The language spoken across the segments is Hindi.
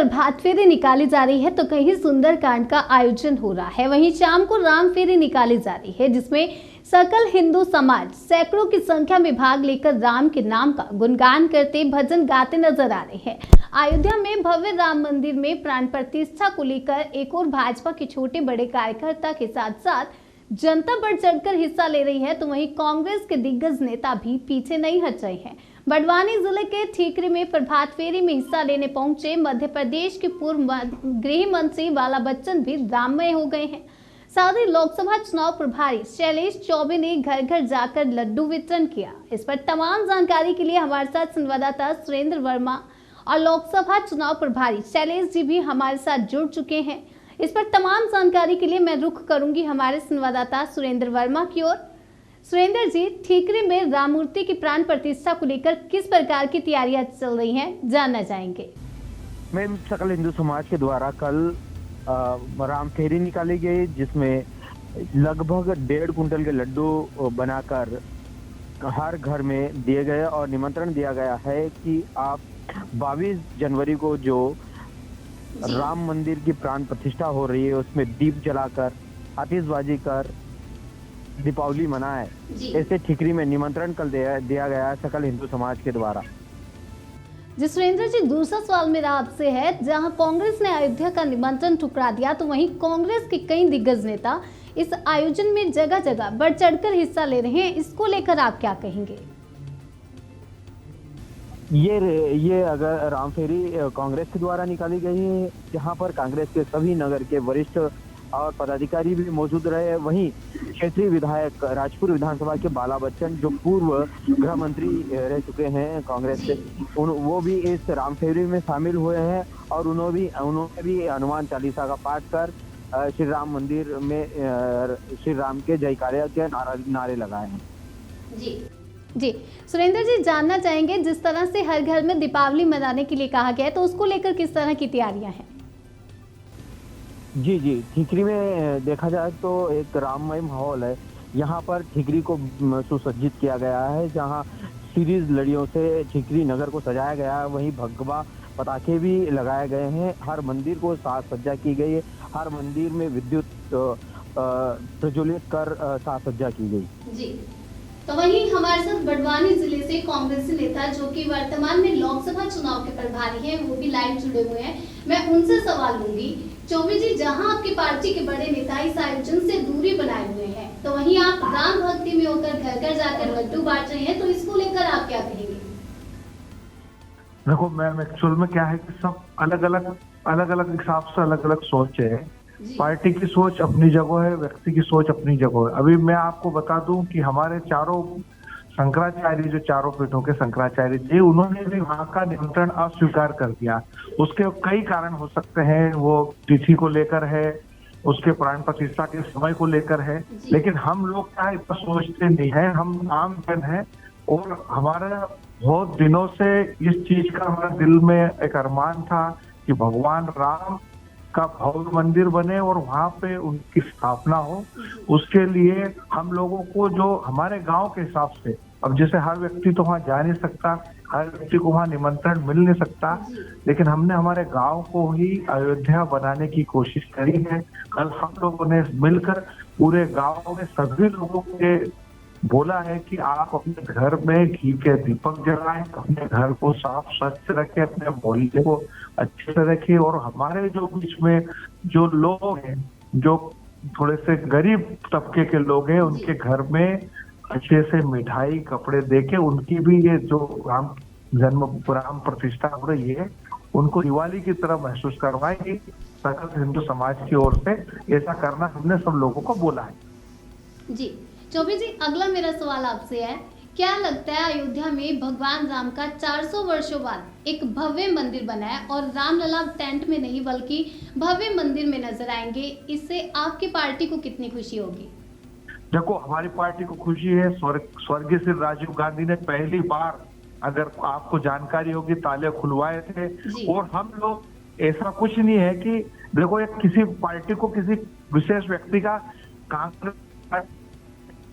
प्रभात फेरी निकाली जा रही है तो कहीं सुंदरकांड का आयोजन हो रहा है। वहीं शाम को राम फेरी निकाली जा रही है जिसमें सकल हिंदू समाज सैकड़ों की संख्या में भाग लेकर राम के नाम का गुणगान करते भजन गाते नजर आ रहे हैं। अयोध्या में भव्य राम मंदिर में प्राण प्रतिष्ठा को लेकर एक और भाजपा के छोटे बड़े कार्यकर्ता के साथ साथ जनता बढ़ चढ़कर हिस्सा ले रही है तो वहीं कांग्रेस के दिग्गज नेता भी पीछे नहीं हट रहे हैं। बड़वानी जिले के ठीकरी में प्रभात फेरी में हिस्सा लेने पहुंचे मध्य प्रदेश के पूर्व गृह मंत्री बाला बच्चन भी राममय हो गए हैं। साथ ही लोकसभा चुनाव प्रभारी शैलेश चौबे ने घर घर जाकर लड्डू वितरण किया। इस पर तमाम जानकारी के लिए हमारे साथ संवाददाता सुरेंद्र वर्मा और लोकसभा चुनाव प्रभारी शैलेश जी भी हमारे साथ जुड़ चुके हैं। इस पर तमाम जानकारी के लिए मैं रुख करूंगी हमारे संवाददाता सुरेंद्र वर्मा की ओर। सुरेंद्र जी, ठीकरी में राम मूर्ति की प्राण प्रतिष्ठा को लेकर किस प्रकार की तैयारियां चल रही हैं, जानना चाहेंगे। मैम, सकल हिंदू समाज के द्वारा कल राम फेरी निकाली गई जिसमें लगभग 1.5 कुंटल के लड्डू बनाकर हर घर में दिए गए और निमंत्रण दिया गया है कि आप 22 जनवरी को जो राम मंदिर की प्राण प्रतिष्ठा हो रही है उसमें दीप जलाकर आतिशबाजी कर दीपावली मनाए। ऐसे ठीकरी में निमंत्रण कल दिया गया है सकल हिंदू समाज के द्वारा। जी सुरेंद्र जी, दूसरा सवाल मेरा आपसे है, जहां कांग्रेस ने अयोध्या का निमंत्रण ठुकरा दिया तो वहीं कांग्रेस के कई दिग्गज नेता इस आयोजन में जगह जगह बढ़ चढ़कर हिस्सा ले रहे हैं, इसको लेकर आप क्या कहेंगे? ये अगर राम फेरी कांग्रेस के द्वारा निकाली गई है जहां पर कांग्रेस के सभी नगर के वरिष्ठ और पदाधिकारी भी मौजूद रहे। वहीं क्षेत्रीय विधायक राजपुर विधानसभा के बाला बच्चन जो पूर्व गृह मंत्री रह चुके हैं कांग्रेस से, वो भी इस राम फेरी में शामिल हुए हैं और उन्होंने भी हनुमान चालीसा का पाठ कर श्री राम मंदिर में श्री राम के जयकारे के नारे लगाए हैं। जी सुरेंद्र जी, जानना चाहेंगे जिस तरह से हर घर में दीपावली मनाने के लिए कहा गया है तो उसको लेकर किस तरह की तैयारियां हैं? जी, ठीकरी में देखा जाए तो एक राममय माहौल है। यहाँ पर ठीकरी को सुसज्जित किया गया है जहाँ सीरीज लड़ियों से ठीकरी नगर को सजाया गया है। वहीं भगवा पटाखे भी लगाए गए हैं। हर मंदिर को साज सज्जा की गई है। हर मंदिर में विद्युत प्रज्वलित कर साज सज्जा की गई। जी, तो वहीं हमारे साथ बड़वानी जिले से कांग्रेसी नेता जो कि वर्तमान में लोकसभा चुनाव के प्रभारी हैं वो भी लाइव जुड़े हुए हैं। मैं उनसे सवाल लूंगी। चौबे जी, जहां आपकी पार्टी के बड़े नेता इस आयोजन से दूरी बनाए हुए हैं तो वहीं आप राम भक्ति में होकर घर घर जाकर लड्डू बांट रहे हैं, तो इसको लेकर आप क्या कहेंगे? देखो मैम, एक्चुअल में क्या है कि सब अलग अलग हिसाब से अलग अलग सोच है। पार्टी की सोच अपनी जगह है, व्यक्ति की सोच अपनी जगह है। अभी मैं आपको बता दूं कि हमारे चारों शंकराचार्य, जो चारों पीठों के शंकराचार्य जी, उन्होंने भी वहां का निमंत्रण अस्वीकार कर दिया। उसके कई कारण हो सकते हैं, वो तिथि को लेकर है, उसके प्राण प्रतिष्ठा के समय को लेकर है, लेकिन हम लोग क्या इतना सोचते नहीं है। हम आम जन है और हमारा बहुत दिनों से इस चीज का हमारे दिल में एक अरमान था कि भगवान राम का भव्य मंदिर बने और वहां पे उनकी स्थापना हो। उसके लिए हम लोगों को जो हमारे गांव के हिसाब से, अब जैसे हर व्यक्ति तो वहां जा नहीं सकता, हर व्यक्ति को वहां निमंत्रण मिल नहीं सकता, लेकिन हमने हमारे गांव को ही अयोध्या बनाने की कोशिश करी है। कल हम लोगों ने मिलकर पूरे गांव में सभी लोगों के बोला है कि आप अपने घर में घी के दीपक जलाएं, अपने घर को साफ स्वच्छ रखें, अपने मोहल्ले को अच्छे से रखें और हमारे जो बीच में जो लोग हैं, जो थोड़े से गरीब तबके के लोग हैं, उनके घर में अच्छे से मिठाई कपड़े देके उनकी भी ये जो राम प्रतिष्ठा हो रही है उनको दिवाली की तरह महसूस करवाएंगे। सकल हिंदू समाज की ओर से ऐसा करना हमने सब लोगों को बोला है। जी चौबे जी, अगला मेरा सवाल आपसे है, क्या लगता है अयोध्या में भगवान राम का 400 वर्षों बाद एक भव्य मंदिर बना है और रामलला टेंट में नहीं बल्कि भव्य मंदिर में नजर आएंगे, इससे आपकी पार्टी को कितनी खुशी होगी? देखो, हमारी पार्टी को खुशी है। स्वर्गीय श्री राजीव गांधी ने पहली बार, अगर आपको जानकारी होगी, ताले खुलवाए थे। और हम लोग ऐसा कुछ नहीं है कि देखो एक किसी पार्टी को किसी विशेष व्यक्ति का, कांग्रेस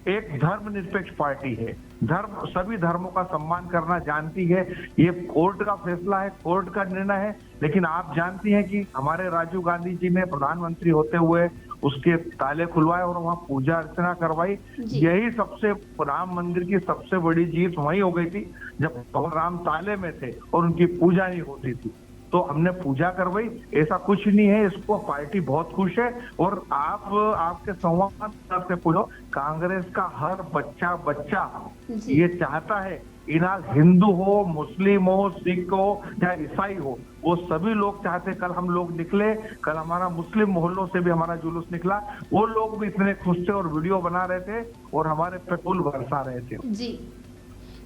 एक धर्मनिरपेक्ष पार्टी है। धर्म सभी धर्मों का सम्मान करना जानती है। ये कोर्ट का फैसला है, कोर्ट का निर्णय है। लेकिन आप जानती हैं कि हमारे राजीव गांधी जी ने प्रधानमंत्री होते हुए उसके ताले खुलवाए और वहाँ पूजा अर्चना करवाई। यही सबसे राम मंदिर की सबसे बड़ी जीत वही हो गई थी जब राम ताले में थे और उनकी पूजा नहीं होती थी, तो हमने पूजा करवाई। ऐसा कुछ नहीं है, इसको पार्टी बहुत खुश है। और आपके संवाद से पूछो, कांग्रेस का हर बच्चा ये चाहता है, इनाल हिंदू हो, मुस्लिम हो, सिख हो या ईसाई हो, वो सभी लोग चाहते। कल हम लोग निकले, कल हमारा मुस्लिम मोहल्लों से भी हमारा जुलूस निकला, वो लोग भी इतने खुश थे और वीडियो बना रहे थे और हमारे पे फूल बरसा रहे थे। जी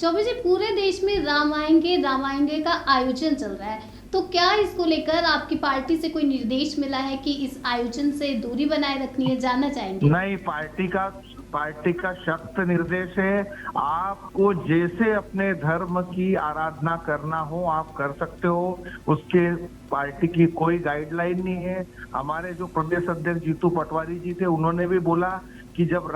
चौबे जी, पूरे देश में राम आएंगे का आयोजन चल रहा है, तो क्या इसको लेकर आपकी पार्टी से कोई निर्देश मिला है कि इस आयोजन से दूरी बनाए रखनी है, जानना चाहेंगे? नहीं, पार्टी का सख्त निर्देश है, आपको जैसे अपने धर्म की आराधना करना हो आप कर सकते हो, उसके पार्टी की कोई गाइडलाइन नहीं है। हमारे जो प्रदेश अध्यक्ष जीतू पटवारी जी थे, उन्होंने भी बोला कि जब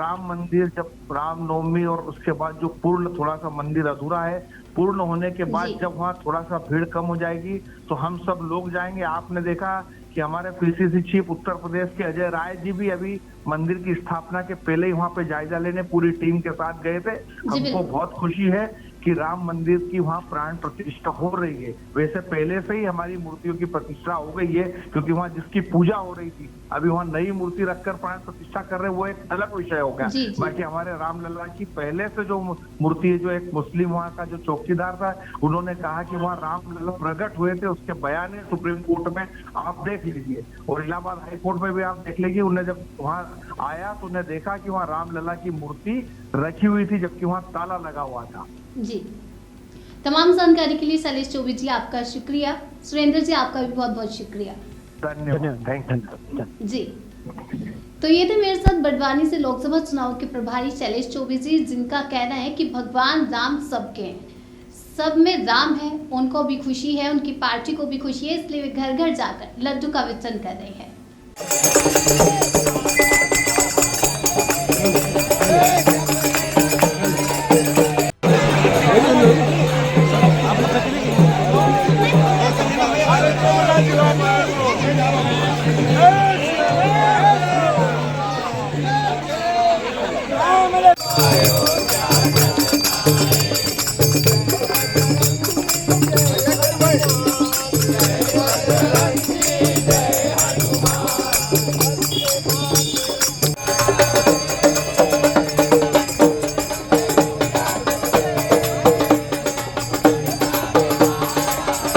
रामनवमी और उसके बाद जो पूर्ण थोड़ा सा मंदिर अधूरा है, पूर्ण होने के बाद जब वहाँ थोड़ा सा भीड़ कम हो जाएगी तो हम सब लोग जाएंगे। आपने देखा कि हमारे पीसीसी चीफ उत्तर प्रदेश के अजय राय जी भी अभी मंदिर की स्थापना के पहले ही वहाँ पे जायजा लेने पूरी टीम के साथ गए थे। हमको बहुत खुशी है कि राम मंदिर की वहाँ प्राण प्रतिष्ठा हो रही है। वैसे पहले से ही हमारी मूर्तियों की प्रतिष्ठा हो गई है, क्योंकि वहाँ जिसकी पूजा हो रही थी, अभी वहाँ नई मूर्ति रखकर प्राण प्रतिष्ठा कर रहे, वो एक अलग विषय हो गया। बाकी हमारे रामलला की पहले से जो मूर्ति है, जो एक मुस्लिम वहाँ का जो चौकीदार था, उन्होंने कहा कि वहाँ रामलला प्रकट हुए थे, उसके बयान है सुप्रीम कोर्ट में, आप देख लीजिए। और इलाहाबाद हाई कोर्ट में भी आप देख लीजिए, उन्हें जब वहाँ आया तो उन्हें देखा कि वहाँ रामलला की मूर्ति रखी हुई थी, जबकि वहाँ ताला लगा हुआ था। जी, तमाम जानकारी के लिए शैलेश चौबे जी आपका शुक्रिया। सुरेंद्र जी आपका भी बहुत बहुत शुक्रिया। धन्यवाद। जी, तो ये थे मेरे साथ बड़वानी से लोकसभा चुनाव के प्रभारी शैलेश चौबे जी, जिनका कहना है कि भगवान राम सबके हैं, सब में राम है, उनको भी खुशी है, उनकी पार्टी को भी खुशी है, इसलिए वे घर घर जाकर लड्डू का वितरण कर रहे हैं। Hey!